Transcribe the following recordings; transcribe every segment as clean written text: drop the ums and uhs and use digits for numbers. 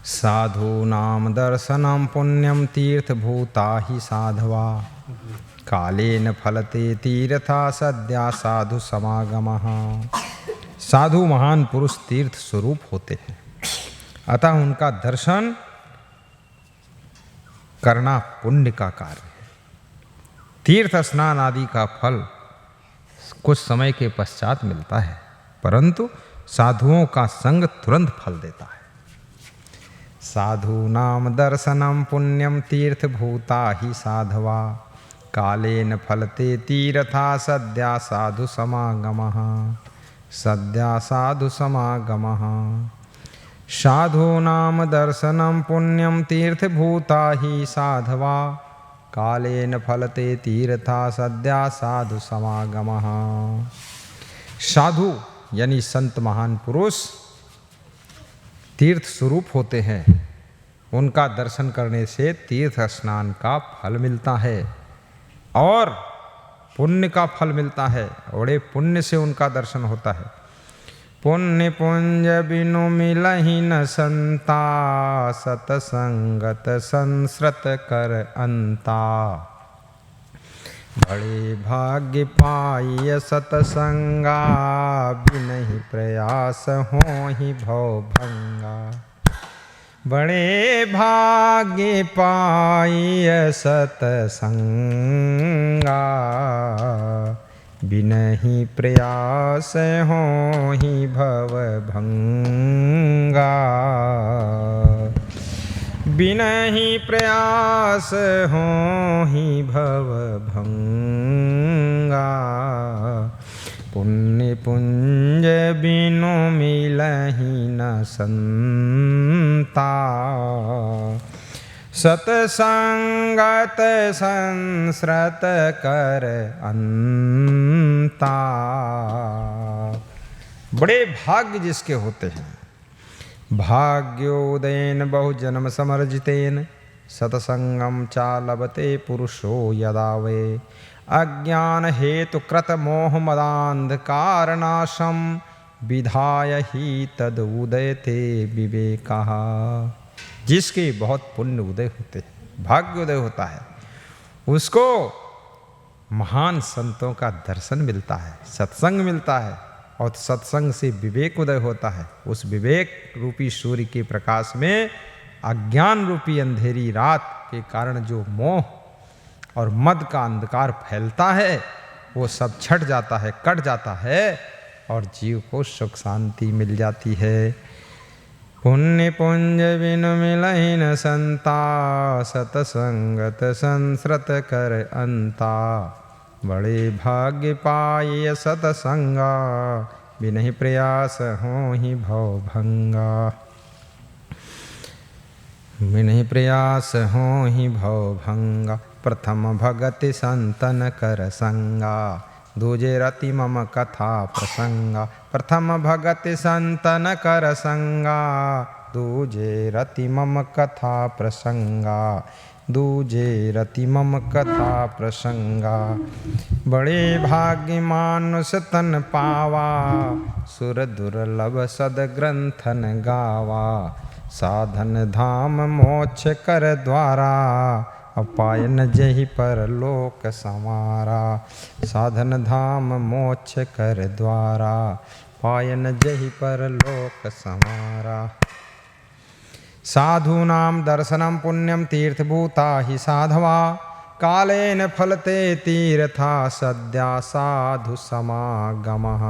साधूनां दर्शनं पुण्यं तीर्थभूता हि साधवा कालेन फलते तीर्था सद्या साधु समागमः। साधु महान पुरुष तीर्थ स्वरूप होते हैं, अतः उनका दर्शन करना पुण्य का कार्य है। तीर्थ स्नान आदि का फल कुछ समय के पश्चात मिलता है, परंतु साधुओं का संग तुरंत फल देता है। साधूनां दर्शनं पुण्यं तीर्थभूता हि साधवा कालेन फलते तीर्था सद्या साधु समागमः। सद्या साधु समागमः। साधूनां दर्शनं पुण्यं तीर्थभूता हि साधवा कालेन फलते तीर्था सद्या साधु समागमः। साधु यानी संत महान पुरुष तीर्थ स्वरूप होते हैं, उनका दर्शन करने से तीर्थ स्नान का फल मिलता है और पुण्य का फल मिलता है। बड़े पुण्य से उनका दर्शन होता है। पुण्य पुंज बिनु मिलहि न संता सतसंगत संस्रत कर अंता। बड़े भाग्य पाई सतसंगा बिनहि प्रयास होहि भव भंगा। बड़े भाग्य पाई सतसंगा बिनहि प्रयास होहि भव भंगा। बिनहि प्रयास होहि भव भंगा। पुण्य पुंज बिनु मिलहि न संता सतसंगत संस्रत कर अंता। बड़े भाग्य जिसके होते हैं। भाग्योदयेन बहुजन्म समर्जितेन सतसंगम चालभते पुरुषो यदा वे। अज्ञान हेतु कृत मोह मदांधकारनाशम विधाय ही तद उदयते विवेकः। जिसके बहुत पुण्य उदय होते हैं, भाग्योदय होता है, उसको महान संतों का दर्शन मिलता है, सत्संग मिलता है और सत्संग से विवेक उदय होता है। उस विवेक रूपी सूर्य के प्रकाश में अज्ञान रूपी अंधेरी रात के कारण जो मोह और मद का अंधकार फैलता है वो सब छट जाता है, कट जाता है और जीव को सुख शांति मिल जाती है। पुण्य पुंज बिनु मिलहि न संता सतसंगत संस्रत कर अंता। बड़े भाग्य पाए सतसंगा बिनहि प्रयास होहि भव भंगा। बिनहि प्रयास होहि भव भंगा। प्रथम भगति संतन कर संगा दूजे रति मम कथा प्रसंगा। प्रथम भगति संतन कर संगा दूजे रति मम कथा प्रसंगा। दूजे रति मम कथा प्रसंगा। बड़े भाग्य मानुष तन पावा सुर दुर्लभ सद ग्रंथन गावा। साधन धाम मोक्ष कर द्वारा अपायन जहि पर लोक समारा। साधन धाम मोक्ष कर द्वारा पायन जहि पर लोक समारा। साधूनां दर्शनं पुण्यं तीर्थभूता हि साधवा कालेन फलते तीर्था सद्या साधु समागमः।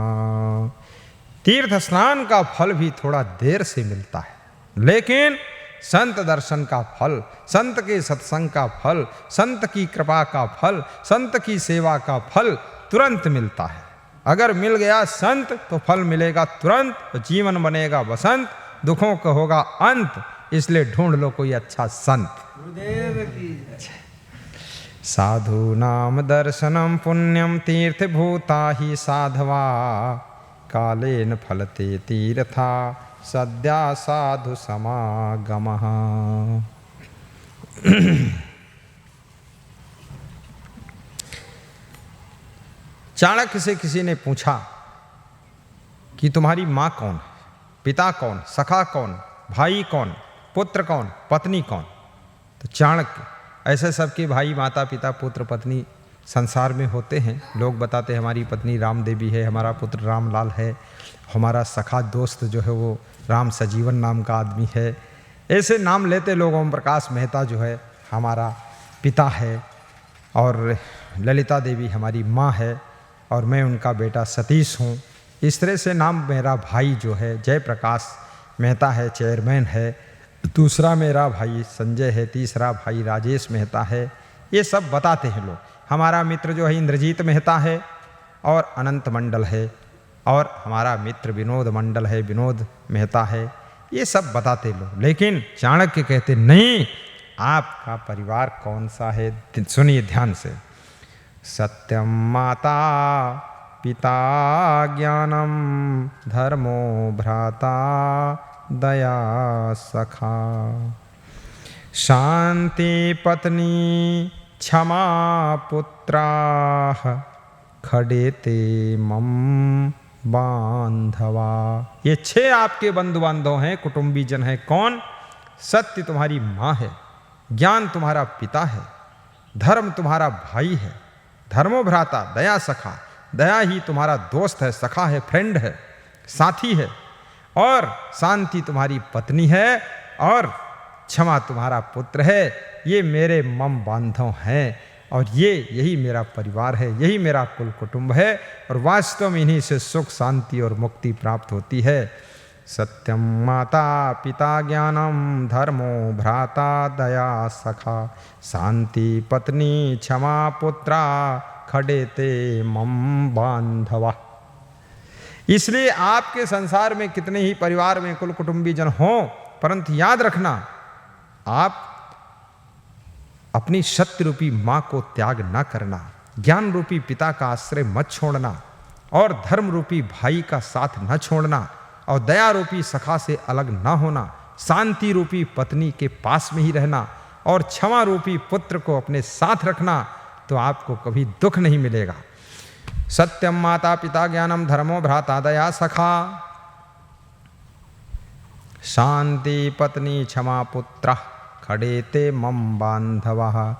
तीर्थ स्नान का फल भी थोड़ा देर से मिलता है, लेकिन संत दर्शन का फल, संत के सत्संग का फल, संत की कृपा का फल, संत की सेवा का फल तुरंत मिलता है। अगर मिल गया संत तो फल मिलेगा तुरंत, तो जीवन बनेगा बसंत, दुखों का होगा अंत। इसलिए ढूंढ लो कोई अच्छा संत। साधूनां दर्शनं पुण्यं तीर्थभूता हि साधवा कालेन फलते तीर्था सद्या साधु समागमः। चाणक्य से किसी ने पूछा कि तुम्हारी माँ कौन, पिता कौन, सखा कौन, भाई कौन, पुत्र कौन, पत्नी कौन? तो चाणक्य। ऐसे सबके भाई, माता पिता, पुत्र, पत्नी संसार में होते हैं। लोग बताते हैं हमारी पत्नी राम देवी है, हमारा पुत्र रामलाल है, हमारा सखा दोस्त जो है वो राम सजीवन नाम का आदमी है। ऐसे नाम लेते लोग। ओम प्रकाश मेहता जो है हमारा पिता है, और ललिता देवी हमारी माँ है, और मैं उनका बेटा सतीश हूँ। इस तरह से नाम मेरा भाई जो है जयप्रकाश मेहता है, चेयरमैन है। दूसरा मेरा भाई संजय है, तीसरा भाई राजेश मेहता है। ये सब बताते हैं लोग। हमारा मित्र जो है इंद्रजीत मेहता है और अनंत मंडल है, और हमारा मित्र विनोद मंडल है, विनोद मेहता है। ये सब बताते लोग। लेकिन चाणक्य कहते नहीं, आपका परिवार कौन सा है? सुनिए ध्यान से। सत्यम माता पिता ज्ञानम धर्मो भ्राता दया सखा शांति पत्नी क्षमा पुत्राः खडेते मम बांधवा। ये 6 आपके बंधु बांधव हैं, कुटुंबी जन है। कौन? सत्य तुम्हारी माँ है, ज्ञान तुम्हारा पिता है, धर्म तुम्हारा भाई है, धर्मो भ्राता दया सखा, दया ही तुम्हारा दोस्त है, सखा है, फ्रेंड है, साथी है, और शांति तुम्हारी पत्नी है, और क्षमा तुम्हारा पुत्र है। ये मेरे मम बांधव हैं, और यही मेरा परिवार है, यही मेरा कुल कुटुंब है, और वास्तव में इन्हीं से सुख शांति और मुक्ति प्राप्त होती है। सत्यम माता पिता ज्ञानम धर्मो भ्राता दया सखा शांति पत्नी क्षमा पुत्रा खडेते मम बांधवा। इसलिए आपके संसार में कितने ही परिवार में कुल कुटुंबी जन हों, परंतु याद रखना, आप अपनी सत्य रूपी माँ को त्याग न करना, ज्ञान रूपी पिता का आश्रय मत छोड़ना, और धर्म रूपी भाई का साथ न छोड़ना, और दया रूपी सखा से अलग न होना, शांति रूपी पत्नी के पास में ही रहना, और क्षमा रूपी पुत्र को अपने साथ रखना, तो आपको कभी दुख नहीं मिलेगा। सत्यम माता पिता ज्ञानम धर्मो भ्राता दया सखा शांति पत्नी क्षमा पुत्र खडेते मम बांधवा।